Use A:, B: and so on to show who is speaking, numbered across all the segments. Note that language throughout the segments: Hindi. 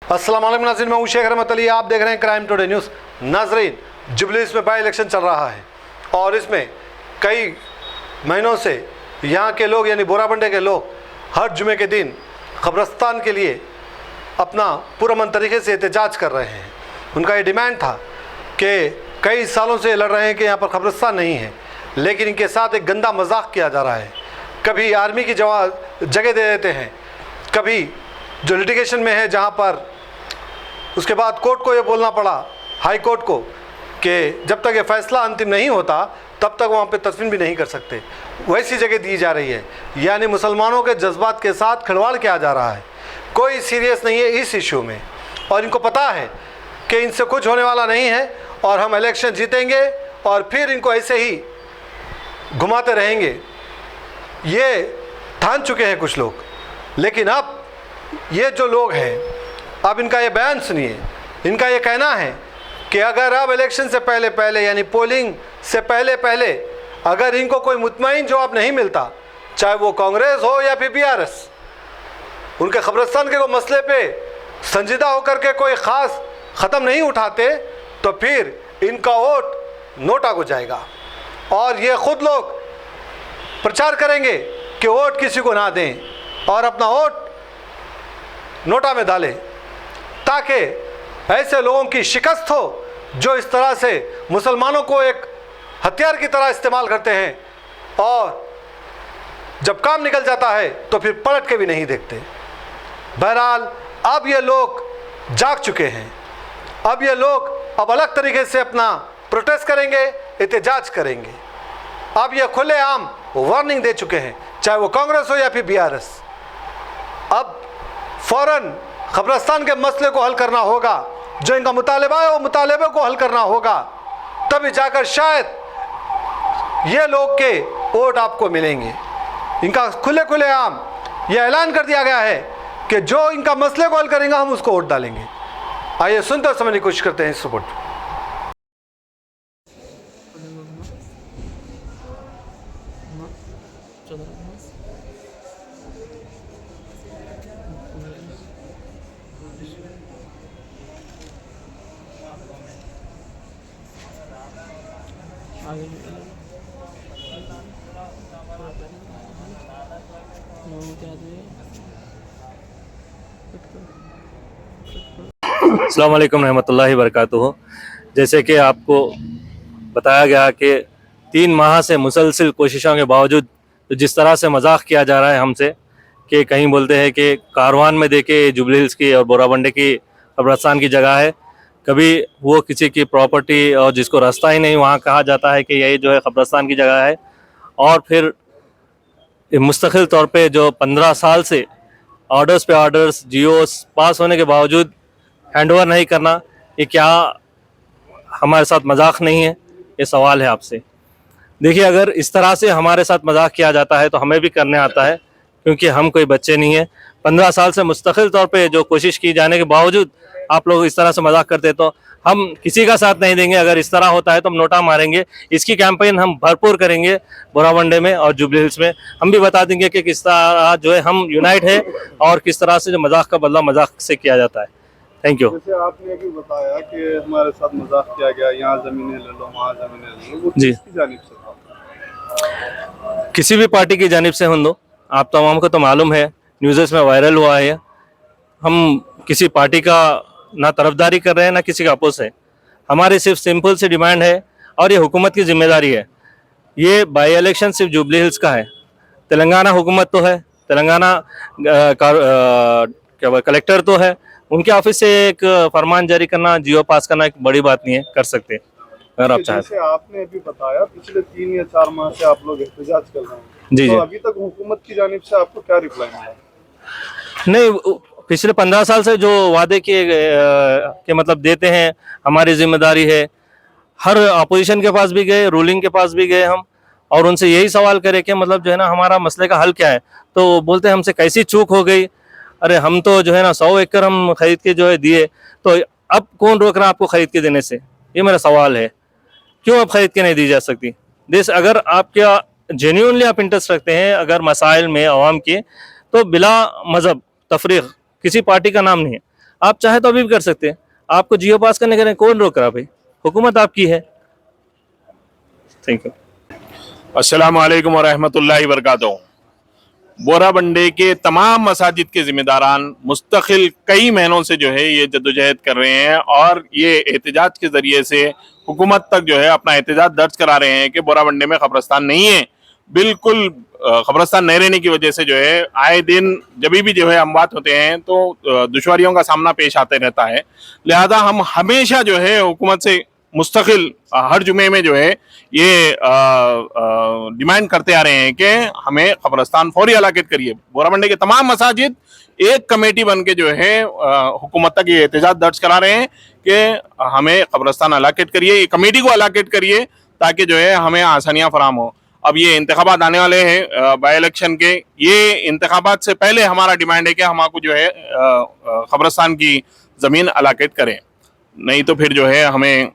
A: अस्सलाम वालेकुम नाज़रीन, मैं शेख रहमत अली, आप देख रहे हैं क्राइम टुडे न्यूज़। नाज़रीन, जुबलीस में बाई इलेक्शन चल रहा है और इसमें कई महीनों से यहाँ के लोग यानी बोराबंडे के लोग हर जुमे के दिन कब्रिस्तान के लिए अपना पुरअमन तरीके से एहतजाज कर रहे हैं। उनका ये डिमांड था कि कई सालों से लड़ रहे हैं कि यहाँ पर कब्रिस्तान नहीं है, लेकिन इनके साथ एक गंदा मजाक किया जा रहा है। कभी आर्मी की जगह दे देते हैं, कभी जो लिटिगेशन में है जहाँ पर उसके बाद कोर्ट को ये बोलना पड़ा, हाई कोर्ट को, कि जब तक ये फैसला अंतिम नहीं होता तब तक वहाँ पे तस्वीर भी नहीं कर सकते, वैसी जगह दी जा रही है। यानी मुसलमानों के जज्बात के साथ खिलवाड़ किया जा रहा है। कोई सीरियस नहीं है इस इशू में और इनको पता है कि इनसे कुछ होने वाला नहीं है और हम इलेक्शन जीतेंगे और फिर इनको ऐसे ही घुमाते रहेंगे। ये ठान चुके हैं कुछ लोग। लेकिन अब ये जो लोग हैं, अब इनका ये बयान सुनिए। इनका ये कहना है कि अगर अब इलेक्शन से पहले यानी पोलिंग से पहले अगर इनको कोई मुतमईन जवाब नहीं मिलता, चाहे वो कांग्रेस हो या फिर बीआरएस, उनके कब्रिस्तान के मसले पे संजीदा होकर के कोई ख़ास ख़त्म नहीं उठाते, तो फिर इनका वोट नोटा को जाएगा और ये ख़ुद लोग प्रचार करेंगे कि वोट किसी को ना दें और अपना वोट नोटा में डालें, ताकि ऐसे लोगों की शिकस्त हो जो इस तरह से मुसलमानों को एक हथियार की तरह इस्तेमाल करते हैं और जब काम निकल जाता है तो फिर पलट के भी नहीं देखते। बहरहाल अब ये लोग जाग चुके हैं। अब ये लोग अब अलग तरीके से अपना प्रोटेस्ट करेंगे, एहतजाज करेंगे। अब ये खुलेआम वार्निंग दे चुके हैं, चाहे वो कांग्रेस हो या फिर बीआरएस। अब फ़ौरन कब्रिस्तान के मसले को हल करना होगा, जो इनका मुतालबा है वो मुतालबे को हल करना होगा, तभी जाकर शायद ये लोग के वोट आपको मिलेंगे। इनका खुले आम यह ऐलान कर दिया गया है कि जो इनका मसले को हल करेंगे हम उसको वोट डालेंगे। आइए सुनते और समझने की कोशिश करते हैं इस रिपोर्ट।
B: अस्सलाम वालेकुम रहमतुल्लाहि वबरकातुहू। जैसे कि आपको बताया गया कि 3 माह से मुसलसल कोशिशों के बावजूद तो जिस तरह से मजाक किया जा रहा है हमसे, कि कहीं बोलते हैं कि कारवान में देखे जुबली हिल्स की और बोराबंडे की कब्रिस्तान की जगह है, कभी वो किसी की प्रॉपर्टी और जिसको रास्ता ही नहीं वहाँ कहा जाता है कि यही जो है कब्रिस्तान की जगह है। और फिर मुस्तकिल तौर पे जो 15 साल से ऑर्डर्स पे ऑर्डर्स जीओस पास होने के बावजूद हैंडओवर नहीं करना, ये क्या हमारे साथ मजाक नहीं है? ये सवाल है आपसे। देखिए, अगर इस तरह से हमारे साथ मजाक किया जाता है तो हमें भी करने आता है, क्योंकि हम कोई बच्चे नहीं हैं। 15 साल से मुस्तकिल तौर पे जो कोशिश की जाने के बावजूद आप लोग इस तरह से मजाक करते तो हम किसी का साथ नहीं देंगे। अगर इस तरह होता है तो हम नोटा मारेंगे। इसकी कैंपेन हम भरपूर करेंगे बोराबंडे में और जुबली हिल्स में। हम भी बता देंगे कि किस तरह जो है हम यूनाइट है और किस तरह से जो मजाक का बदला मजाक से किया जाता है। Thank you.
C: जैसे आपने अभी बताया कि हमारे साथ मजाक किया गया, यहाँ जमीनें ले लो, वहाँ जमीनें ले लो, वो
B: जी,
C: किसकी जानिब से था?
B: किसी भी पार्टी की जानिब से हो, आप तमाम को तो मालूम है, न्यूज़ में वायरल हुआ है। हम किसी पार्टी का ना तरफदारी कर रहे हैं ना किसी का अपोज है। हमारी सिर्फ सिंपल सी डिमांड है और ये हुकूमत की जिम्मेदारी है। ये बाई इलेक्शन सिर्फ जुबली हिल्स का है, तेलंगाना हुकूमत तो है, तेलंगाना क्या कलेक्टर तो है, उनके ऑफिस से एक फरमान जारी करना, जियो पास करना एक बड़ी बात नहीं है, कर सकते अगर आप चाहें।
C: जैसे आपने अभी बताया पिछले 3 या 4 माह से आप लोग एहतजाज कर रहे हैं,
B: जी
C: तो
B: जी।
C: अभी तक हुकूमत की जानिब से आपको क्या रिप्लाई मिला?
B: नहीं, पिछले 15 साल से जो वादे किए के मतलब देते हैं, हमारी जिम्मेदारी है। हर अपोजिशन के पास भी गए, रूलिंग के पास भी गए हम, और उनसे यही सवाल करे कि मतलब जो है ना हमारा मसले का हल क्या है। तो बोलते हैं हमसे कैसी चूक हो गई। अरे हम तो जो है ना 100 एकड़ हम खरीद के जो है दिए, तो अब कौन रोक रहा है आपको खरीद के देने से? ये मेरा सवाल है। क्यों अब खरीद के नहीं दी जा सकती? देश अगर आपका जेन्युइनली आप इंटरेस्ट रखते हैं अगर मसाइल में आवाम के, तो बिला मजहब तफरीक किसी पार्टी का नाम नहीं है, आप चाहे तो अभी भी कर सकते हैं। आपको जियो पास करने के लिए कौन रोक रहा भाई? हुकूमत आपकी है। Thank you.
D: अस्सलाम वालेकुम वरहमतुल्लाहि वबरकातुहू। बोराबंडे के तमाम मसाजिद के जिम्मेदारान मुस्तकिल कई महीनों से जो है ये जद्दोजहद कर रहे हैं और ये एहतजाज के ज़रिए से हुकूमत तक जो है अपना एहतजाज दर्ज करा रहे हैं कि बोराबंडे में कब्रस्तान नहीं है। बिल्कुल कब्रस्तान नहीं रहने की वजह से जो है आए दिन जब भी जो है अमवात होते हैं तो दुश्वारियों का सामना पेश आते रहता है। लिहाजा हम हमेशा जो है हुकूमत से मुस्तकिल हर जुमे में जो है ये डिमांड करते आ रहे हैं कि हमें कब्रस्तान फौरी अलाकेट करिए। बोराबंडे के तमाम मसाजिद एक कमेटी बन के जो है हुकूमत तक ये एहतजाज दर्ज करा रहे हैं कि हमें कब्रस्तान अलाकेट करिए, ये कमेटी को अलाकेट करिए ताकि जो है हमें आसानियाँ फराम हो। अब ये इंतखाबात आने वाले हैं बाई इलेक्शन के, ये इंतखाबात से पहले हमारा डिमांड है कि हमको जो है कब्रस्तान की ज़मीन अलाकेट करें, नहीं तो फिर जो है हमें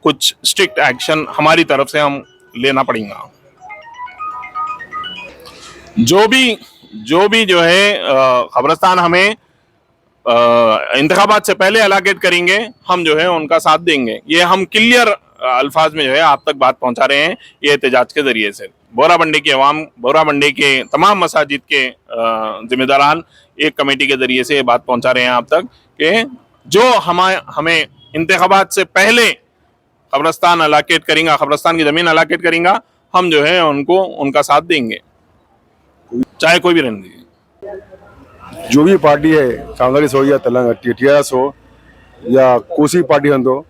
D: कुछ स्ट्रिक्ट एक्शन हमारी तरफ से हम लेना पड़ेगा। जो भी जो है कब्रस्तान हमें इंतखाबात से पहले अलाकेट करेंगे, हम जो है उनका साथ देंगे। ये हम क्लियर अल्फाज में जो है आप तक बात पहुंचा रहे हैं ये एहतजाज के जरिए से। बोराबंडे की अवाम, बोराबंडे के तमाम मसाजिद के जिम्मेदारान एक कमेटी के जरिए से ये बात पहुंचा रहे हैं आप तक कि जो हमें इंतखाबात से पहले कब्रस्तान अलाकेट करेंगे, कब्रस्तान की ज़मीन अलाकेट करेंगे, हम जो है उनको उनका साथ देंगे, चाहे कोई भी रहने दीजिए।
E: जो भी पार्टी है, कांग्रेस हो या तेलंगाना टीआरएस हो या कोई पार्टी हो,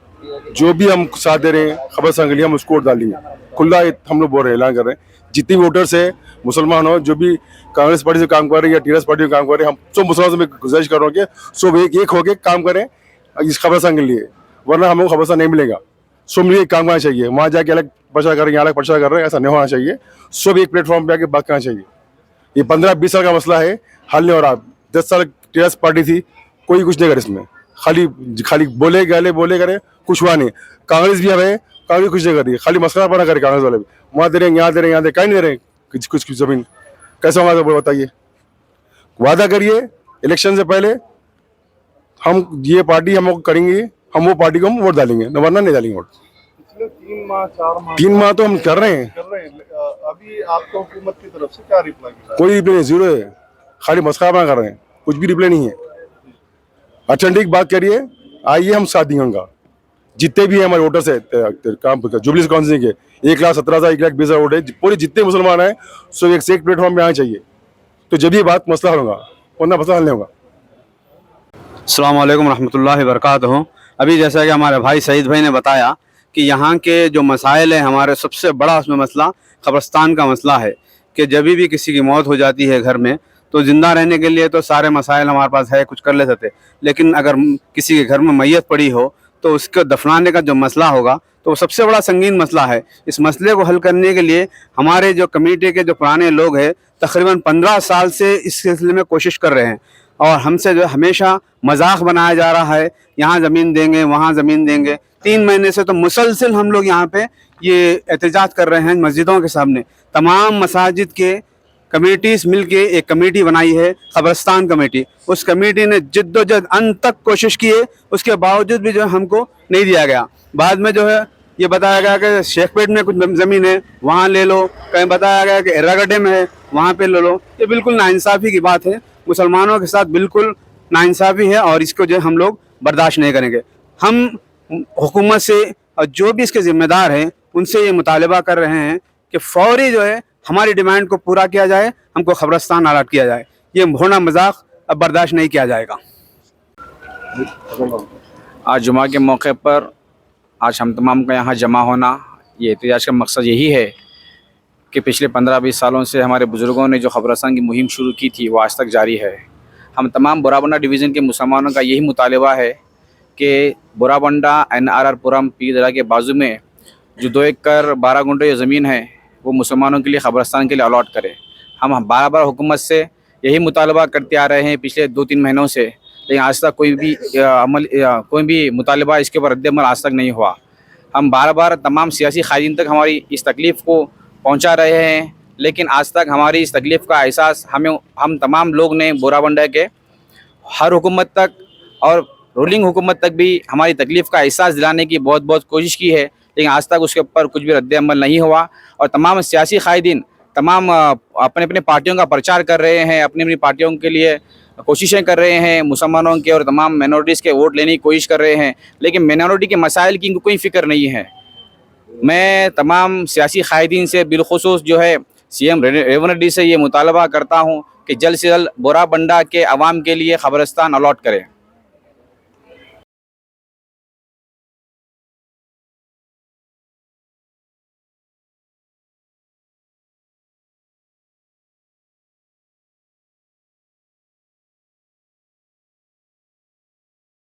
E: जो भी हम साथ दे रहे हैं कब्रस्तान के लिए, हम उसको वोट डालेंगे। खुला हम लोग बोल रहे हैं, ऐलान कर रहे हैं। जितने भी वोटर्स है, मुसलमान हो, जो भी कांग्रेस पार्टी से काम कर रहे हैं या टीआरएस पार्टी से काम कर रहे हैं, हम सब मुसलमानों से मैं गुजारिश कर रहा हूँ कि सब एक होकर काम करें इस कब्रस्तान के लिए, वरना हमको कब्रस्तान नहीं मिलेगा। सब मिलकर काम करना चाहिए। वहाँ जाके अलग प्रचार कर रहे हैं, यहाँ अलग प्रचार कर रहे हैं, ऐसा नहीं होना चाहिए। सब एक प्लेटफॉर्म पे आके बात करना चाहिए। ये 15-20 साल का मसला है, हल नहीं हो रहा। 10 साल टीआरएस पार्टी थी, कोई कुछ नहीं करे इसमें, खाली बोले करे, कुछ हुआ नहीं। कांग्रेस भी हमें कांग्रेस कुछ नहीं कर रही है, खाली मसला बना करे कांग्रेस वाले भी। वहाँ दे रहे हैं, यहाँ दे रहे हैं, यहाँ दे कहीं नहीं दे रहे हैं कुछ जमीन। कैसे होगा बताइए? वादा करिए इलेक्शन से पहले, हम ये पार्टी हम करेंगे, हम वो पार्टी को हम वोट डालेंगे, वरना नहीं डालेंगे वोट।
C: पिछले 3 माह
E: तो हम कर रहे हैं।
C: अभी आपको हुकूमत की तरफ से क्या रिप्लाई मिला?
E: कोई रिप्लाई नहीं, जीरो है। खाली मस्खरा बना कर रहे हैं, कुछ भी रिप्लाई नहीं है। अच्छा ठीक बात करिए, आइए हम साथ देंगे उनका। जितने भी हमारे वोटर्स है काम जुबली कॉन्स्टिट्यूंसी के 1,17,000 1,20,000 वोट है, पूरे जितने मुसलमान हैं सब एक से एक प्लेटफॉर्म पे आना चाहिए, तो जब ये बात मसला हल होगा, वरना मसला हल नहीं होगा।
F: अस्सलाम वालेकुम रहमतुल्लाहि वबरकातुहू। अभी जैसा कि हमारे भाई सईद भाई ने बताया कि यहाँ के जो मसाइल हैं, हमारे सबसे बड़ा उसमें मसला कब्रस्तान का मसला है कि जब भी किसी की मौत हो जाती है घर में, तो ज़िंदा रहने के लिए तो सारे मसाइल हमारे पास है, कुछ कर ले सकते, लेकिन अगर किसी के घर में मैयत पड़ी हो तो उसको दफनाने का जो मसला होगा तो वो सबसे बड़ा संगीन मसला है। इस मसले को हल करने के लिए हमारे जो कमेटी के जो पुराने लोग हैं तकरीबन 15 साल से इस सिलसिले में कोशिश कर रहे हैं, और हमसे जो हमेशा मजाक बनाया जा रहा है, यहाँ ज़मीन देंगे, वहाँ ज़मीन देंगे। 3 महीने से तो मुसलसल हम लोग यहाँ पे ये एहतजाज कर रहे हैं मस्जिदों के सामने। तमाम मसाजिद के कमेटीज मिलके एक कमेटी बनाई है, कब्रस्तान कमेटी। उस कमेटी ने जिद्दोजहद अंत तक कोशिश की है, उसके बावजूद भी जो है हमको नहीं दिया गया। बाद में जो है ये बताया गया कि शेखपेट में कुछ ज़मीन है, वहाँ ले लो, कहीं बताया गया कि एर्रागड्डे में है, वहाँ पे ले लो। ये बिल्कुल नाइंसाफ़ी की बात है, मुसलमानों के साथ बिल्कुल नाइंसाफ़ी है, और इसको जो हम लोग बर्दाश्त नहीं करेंगे। हम हुकूमत से और जो भी इसके ज़िम्मेदार हैं उनसे ये मुतालबा कर रहे हैं कि फ़ौरी जो है हमारी डिमांड को पूरा किया जाए, हमको कब्रस्तान अलाट किया जाए। ये होना मजाक अब बर्दाश्त नहीं किया जाएगा।
G: आज जुमा के मौके पर आज हम तमाम का यहाँ जमा होना, ये एहतजाज का मकसद यही है कि पिछले 15-20 सालों से हमारे बुज़ुर्गों ने जो कब्रस्तान की मुहिम शुरू की थी वो आज तक जारी है। हम तमाम बोराबंडा डिवीज़न के मुसलमानों का यही मुतालबा है कि बोराबंडा NRR पुरम पीर दरगाह के बाजू में जो 2 एकड़ 12 गुंठे ज़मीन है वो मुसलमानों के लिए कब्रस्तान के लिए अलॉट करें। हम बार हुकूमत से यही मुतालबा करते आ रहे हैं पिछले 2-3 महीनों से, लेकिन आज तक कोई भी मुतालबा इसके ऊपर रद्द-ए-अमल आज तक नहीं हुआ। हम बार तमाम सियासी क़ायदीन तक हमारी इस तकलीफ़ को पहुंचा रहे हैं, लेकिन आज तक हमारी इस तकलीफ़ का एहसास हम तमाम लोग ने बोराबंडा के हर हुकूमत तक और रूलिंग हुकूमत तक भी हमारी तकलीफ़ का एहसास दिलाने की बहुत बहुत कोशिश की है, लेकिन आज तक उसके ऊपर कुछ भी रद्द-ए-अमल नहीं हुआ। और तमाम सियासी कायदीन तमाम अपने अपने पार्टियों का प्रचार कर रहे हैं, अपनी अपनी पार्टियों के लिए कोशिशें कर रहे हैं, मुसलमानों के और तमाम माइनॉरिटीज़ के वोट लेने की कोशिश कर रहे हैं, लेकिन माइनॉरिटी के मसाइल की इनको कोई फ़िक्र नहीं है। मैं तमाम सियासी कायदीन से बिलखुसूस जो है CM रेवंत रेड्डी से ये मुतालबा करता हूँ कि जल्द से जल्द बोराबंडा के अवाम के लिए ख़बरस्तान अलॉट करें।